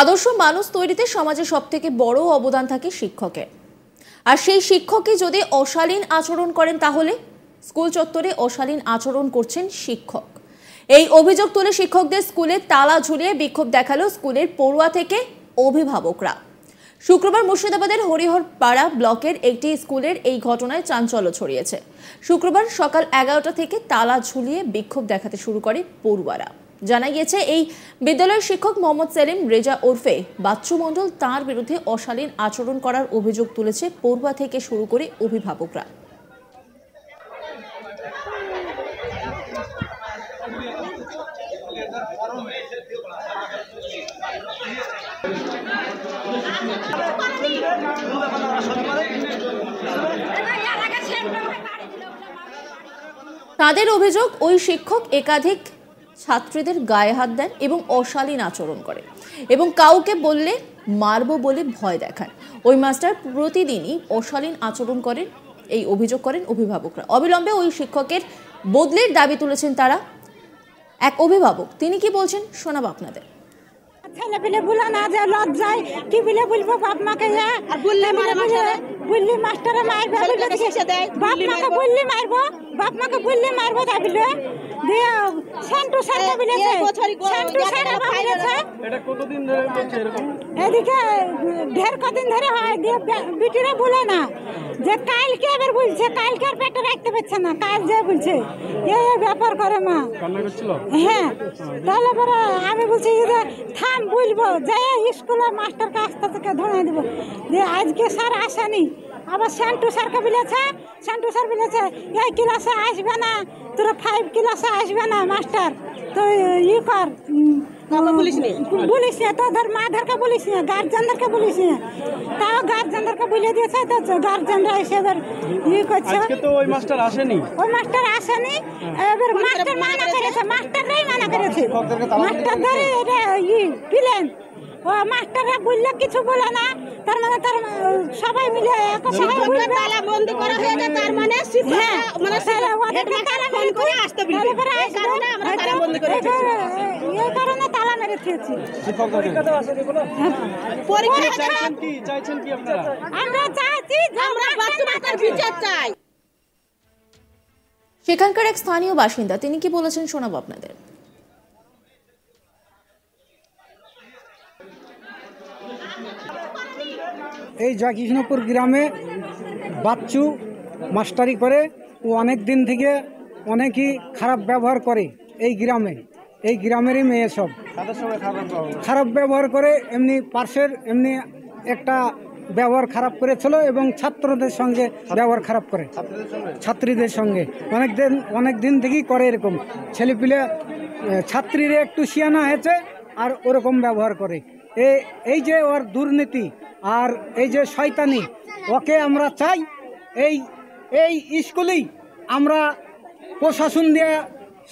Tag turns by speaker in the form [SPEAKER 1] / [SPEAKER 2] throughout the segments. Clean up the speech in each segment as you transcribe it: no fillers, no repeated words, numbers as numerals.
[SPEAKER 1] আদর্শ মানুষ তৈরিতে সমাজে সবথেকে বড় অবদান থাকে শিক্ষকের। আর সেই শিক্ষকই যদি অশালীন আচরণ করেন তাহলে স্কুল চত্বরে অশালীন আচরণ করছেন শিক্ষক। এই অভিযোগ তুলে শিক্ষকদের স্কুলে তালা ঝুলিয়ে বিক্ষোভ দেখালো স্কুলের পড়ুয়া থেকে অভিভাবকরা। শুক্রবার মুর্শিদাবাদের হরিহরপাড়া ব্লকের একটি স্কুলের এই ঘটনায় চাঞ্চল্য ছড়িয়েছে। শুক্রবার সকাল 11টা থেকে তালা ঝুলিয়ে বিক্ষোভ দেখাতে শুরু করে পড়ুয়ারা। জানা গিয়েছে এই বিদ্যালয়ের শিক্ষক মোহাম্মদ সেলিম রেজা ওরফে বাচ্চু মণ্ডল তাঁর বিরুদ্ধে অশালীন আচরণ করার অভিযোগ তুলেছে পড়ুয়া থেকে শুরু করে অভিভাবকরা। তাদের অভিযোগ ওই শিক্ষক একাধিক ছাত্রীদের গায়ে হাত দেন এবং অশালীন আচরণ করে এবং কাউকে বললে মারবো বলে ভয় দেখান। ওই মাস্টার প্রতিদিনই অশালীন আচরণ করেন, এই অভিযোগ করেন অভিভাবকরা। অবিলম্বে ওই শিক্ষকের বদলির দাবি তুলেছেন তারা। এক অভিভাবক তিনি কি বলছেন শোনাবো আপনাদের।
[SPEAKER 2] ছেলে পেলে বলে না যে লজ্জায় কি বলে বলবো বাপ মাকে, আর বললে বললি মাস্টারে মারবে, বাপ মাকে বললি মারবো, বাপ মাকে বললি মারবো তা বলে দিয়ে সেন্টু স্যারকে বলেছে, সেন্টু স্যার বলেছে
[SPEAKER 3] এটা কতদিন ধরে চলছে এরকম?
[SPEAKER 2] এদিকে ঢের কদিন ধরে হয়। দিয়ে বিটিরা বলে না যে কালকে এবার বলছে, কালকে আর পেটে রাখতে পারছে না, কাল যে বলছে এই ব্যাপার করে মা
[SPEAKER 3] কান্না করছিল।
[SPEAKER 2] হ্যাঁ, তাহলে পরে আমি বলছি যে থাম বলবো যে স্কুলে মাস্টারকে আস্তে থেকে ধরে দেবো। যে আজকে স্যার আসেনি, আবার সেন্টু স্যারকে বলেছে, সেন্টু স্যার বলেছে এই ক্লাসে আসবে না, তোরা 5 ক্লাসে আসবে না মাস্টার, তো ই কর বলিস না, তো ধর মাধারকে বলিস না, গার্জেনদেরকে বলিস না। তাও গার্জেনদেরকে বলে দিয়েছে, তো গার্জেনরা এসে এবার ই করছে।
[SPEAKER 3] আজকে তো ওই মাস্টার আসেনি,
[SPEAKER 2] ওই মাস্টার আসেনি, এবার মাস্টার মানা করেছে, মাস্টাররাই মানা করেছে, মাস্টারদের এটা ই প্লেন। ও মাস্টাররা বললে কিছু বলে না, তার মানে তার সবাই মিলে একসাথে বলবে তালা বন্ধ করা হয়েছে, তার মানে হ্যাঁ মানে তালা বন্ধ করে আসতে বলবে, এই কারণে আমরা তালা বন্ধ করেছি, এই কারণে তালা মেরে দিয়েছি।
[SPEAKER 3] পরীক্ষা তো আসেনি কোনো। পরীক্ষা চাইছেন কি আপনারা?
[SPEAKER 2] আমরা চাইছি আমরা বাচ্চাদের বিচার চাই।
[SPEAKER 1] সেখানকার এক স্থানীয় বাসিন্দা তিনি কি বলেছেন শোনাবো আপনাদের।
[SPEAKER 4] এই জয়কৃষ্ণপুর গ্রামে বাচ্চু মাস্টারি করে, ও অনেক দিন থেকে অনেকই খারাপ ব্যবহার করে এই গ্রামে, এই গ্রামেরই মেয়ে সব খারাপ ব্যবহার করে। এমনি পার্শ্বের এমনি একটা ব্যবহার খারাপ করেছিল এবং ছাত্রদের সঙ্গে ব্যবহার খারাপ করে, ছাত্রীদের সঙ্গে অনেক দিন থেকেই করে এরকম। ছেলেপিলে ছাত্রীরা একটু শিয়ানা হয়েছে আর ওরকম ব্যবহার করে। এই যে ওর দুর্নীতি আর এই যে শয়তানি, ওকে আমরা চাই এই স্কুলেই আমরা প্রশাসন দিয়ে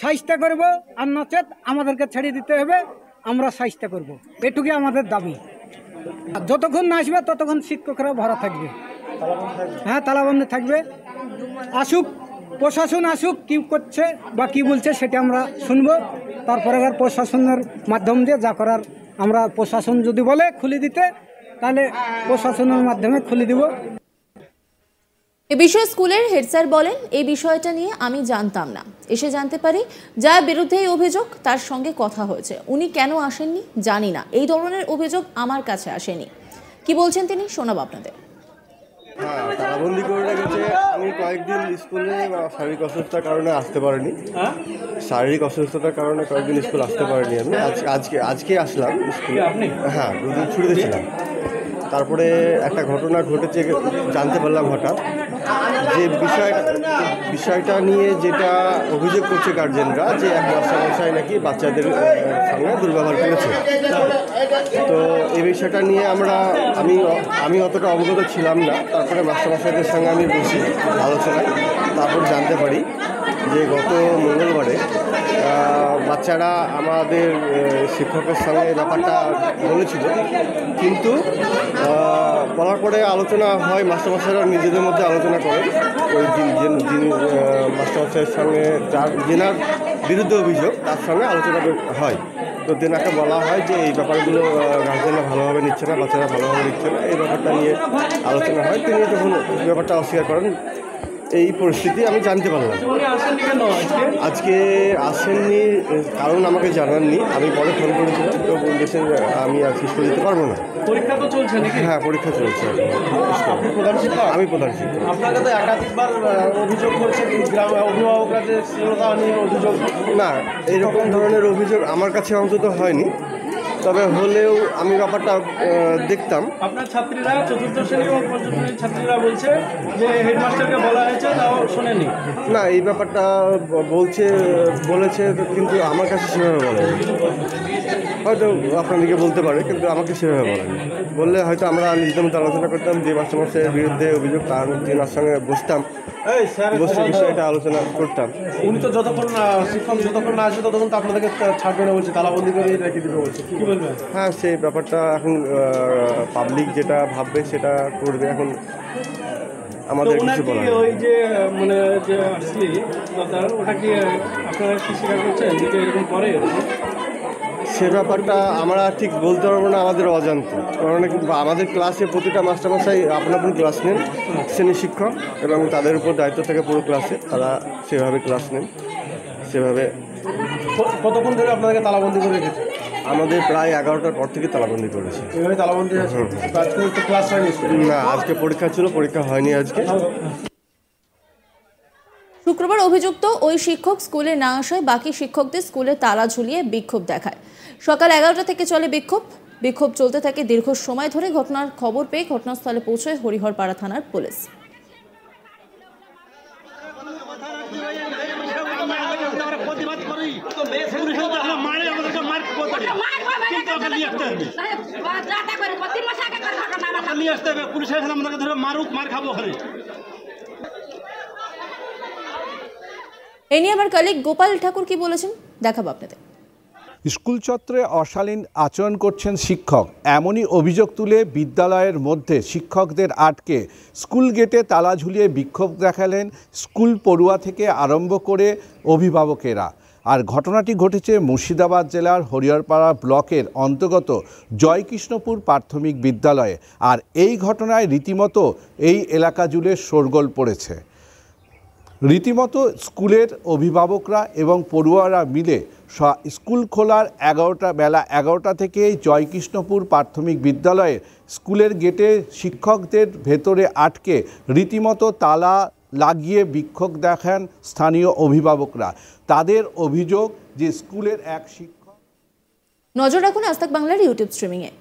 [SPEAKER 4] শাস্তি করব, আর নচেত আমাদেরকে ছেড়ে দিতে হবে, আমরা শাস্তি করব, এটুকুই আমাদের দাবি। আর যতক্ষণ না আসবে ততক্ষণ শিক্ষকরা ভরা থাকবে, হ্যাঁ তালাবন্ধ থাকবে। আসুক প্রশাসন, আসুক কি করছে বা কি বলছে সেটা আমরা শুনবো, তারপরে আবার প্রশাসনের মাধ্যম দিয়ে যা করার আমরা, প্রশাসন যদি বলে খুলে দিতে তাহলে প্রশাসনের মাধ্যমে খুলে দিব।
[SPEAKER 1] এ বিষয়ে স্কুলের হেড স্যার বলেন, এই বিষয়টা নিয়ে আমি জানতাম না, এসে জানতে পারি যার বিরুদ্ধে এই অভিযোগ তার সঙ্গে কথা হয়েছে, উনি কেন আসেননি জানি না, এই ধরনের অভিযোগ আমার কাছে আসেনি। কি বলছেন তিনি শোনাবো আপনাদের।
[SPEAKER 5] হ্যাঁ, তালাবন্দি করে রেখেছে। আমি কয়েকদিন স্কুলে শারীরিক অসুস্থতার কারণে আসতে পারিনি, শারীরিক অসুস্থতার কারণে কয়েকদিন স্কুল আসতে পারিনি। আমি আজকে আসলাম স্কুলে, হ্যাঁ 2 দিন ছুটিতে ছিলাম। তারপরে একটা ঘটনা ঘটেছে জানতে পারলাম হঠাৎ, যে বিষয়টা নিয়ে যেটা অভিযোগ করছে গার্জেনরা, যে এক মাস্টারমশাই নাকি বাচ্চাদের সঙ্গে দুর্ব্যবহার করেছে। তো এই বিষয়টা নিয়ে আমি অতটা অবগত ছিলাম না। তারপরে মাস্টারমশাইদের সঙ্গে আমি বসি আলোচনায়, তারপর জানতে পারি যে গত মঙ্গলবারে বাচ্চারা আমাদের শিক্ষকের সঙ্গে এই ব্যাপারটা বলেছিল, কিন্তু বলার পরে আলোচনা হয়, মাস্টারমশাইরা নিজেদের মধ্যে আলোচনা করেন। ওই যিনি মাস্টারমশাইয়ের সঙ্গে যেনার বিরুদ্ধে অভিযোগ তার সঙ্গে আলোচনা হয়। তো তেনাকে বলা হয় যে এই ব্যাপারগুলো গার্জেনরা ভালোভাবে নিচ্ছে না, বাচ্চারা ভালোভাবে নিচ্ছে না, এই ব্যাপারটা নিয়ে আলোচনা হয়। তিনি যখন ব্যাপারটা অস্বীকার করেন, এই পরিস্থিতি আমি জানতে পারলাম।
[SPEAKER 3] উনি আসেননি কেন
[SPEAKER 5] আজকে আসেননি কারণ আমাকে জানাননি, আমি পরে ফোন করেছিলাম, তো বলতেছেন আমি আর স্কুল যেতে পারবো না।
[SPEAKER 3] পরীক্ষা তো চলছে নাকি?
[SPEAKER 5] হ্যাঁ, পরীক্ষা চলছে।
[SPEAKER 3] আপনি প্রধান শিক্ষক?
[SPEAKER 5] আমি প্রধান শিক্ষক।
[SPEAKER 3] আপনাকে তো একাধিকবার অভিযোগ করছে গ্রাম অভিভাবকরা যে শ্লীলতা নিয়ে অভিযোগ।
[SPEAKER 5] না, এইরকম ধরনের অভিযোগ আমার কাছে অন্তত হয়নি, তবে হলেও আমি ব্যাপারটা দেখতাম।
[SPEAKER 3] আপনার ছাত্রীরা চতুর্থ শ্রেণী এবং পঞ্চম শ্রেণীর ছাত্রীরা বলছে যে হেডমাস্টারকে বলা হয়েছে, তাও শোনেনি।
[SPEAKER 5] না, এই ব্যাপারটা বলেছে, কিন্তু আমার কাছে সেভাবে বলেনি। হয়তো আপনাদেরকে বলতে পারে, কিন্তু আমাকে সেভাবে বলেনি। বললে হয়তো আমরা নিজেদের মধ্যে আলোচনা করতাম যে মাস্টারমশাইয়ের বিরুদ্ধে অভিযোগ, কারণ তেনার সঙ্গে বসতাম, বসে বিষয়টা আলোচনা করতাম।
[SPEAKER 3] উনি তো যতক্ষণ শিক্ষক যতক্ষণ না আসবে ততক্ষণ তো আপনাদেরকে ছাড়বে না বলছে, তালাবন্দি করে রেখে দিবে বলছে, কি বলবেন?
[SPEAKER 5] হ্যাঁ, সেই ব্যাপারটা এখন পাবলিক যেটা ভাববে সেটা করবে, এখন আমাদের কিছু বলার নেই।
[SPEAKER 3] ওই যে মানে যে শ্লীলতা, ওটা কি আপনারা কি স্বীকার করছেন যে এরকম করে?
[SPEAKER 5] সে ব্যাপারটা আমরা ঠিক বলতে পারবো না, আমাদের অজান্ত। কারণ আমাদের ক্লাসে প্রতিটা মাস্টারমশাই আপন আপন ক্লাস নেন, শ্রেণী শিক্ষক, এবং তাদের উপর দায়িত্ব থাকে পুরো ক্লাসে, তারা সেভাবে ক্লাস নেন। সেভাবে
[SPEAKER 3] কতক্ষণ ধরে আপনাদেরকে তালাবন্দি করে রেখেছে?
[SPEAKER 5] আমাদের প্রায় 11টার পর থেকে তালাবন্দি করেছে।
[SPEAKER 3] এভাবে তালাবন্দি আছে? আজকে তো ক্লাস হয়নি?
[SPEAKER 5] না, আজকে পরীক্ষা ছিল, পরীক্ষা হয়নি আজকে।
[SPEAKER 1] শুক্রবার অভিযুক্ত ওই শিক্ষক স্কুলে না আসায় বাকি শিক্ষকদের স্কুলে তালা ঝুলিয়ে বিক্ষোভ দেখায়। সকাল 11টা থেকে চলে বিক্ষোভ চলতে থাকে দীর্ঘ সময় ধরে। ঘটনার খবর পেয়ে ঘটনাস্থলে পৌঁছয় হরিহরপাড়া থানার পুলিশ। এ নিয়ে আমার কলিগ গোপাল ঠাকুর কি বলেছেন দেখাবো আপনাদের।
[SPEAKER 6] স্কুল চত্বরে অশালীন আচরণ করছেন শিক্ষক, এমনই অভিযোগ তুলে বিদ্যালয়ের মধ্যে শিক্ষকদের আটকে স্কুল গেটে তালা ঝুলিয়ে বিক্ষোভ দেখালেন স্কুল পড়ুয়া থেকে আরম্ভ করে অভিভাবকেরা। আর ঘটনাটি ঘটেছে মুর্শিদাবাদ জেলার হরিহরপাড়া ব্লকের অন্তর্গত জয়কৃষ্ণপুর প্রাথমিক বিদ্যালয়ে। আর এই ঘটনায় রীতিমতো এই এলাকা জুড়ে শোরগোল পড়েছে। রীতিমতো স্কুলের অভিভাবকরা এবং পড়ুয়ারা মিলে স্কুল খোলার বেলা 11টা থেকে জয়কৃষ্ণপুর প্রাথমিক বিদ্যালয়ে স্কুলের গেটে শিক্ষকদের ভেতরে আটকে রীতিমতো তালা লাগিয়ে বিক্ষোভ দেখান স্থানীয় অভিভাবকরা। তাদের অভিযোগ যে স্কুলের এক শিক্ষক।
[SPEAKER 1] নজর রাখুন আজ তাক বাংলার ইউটিউব স্ট্রিমিংয়ে।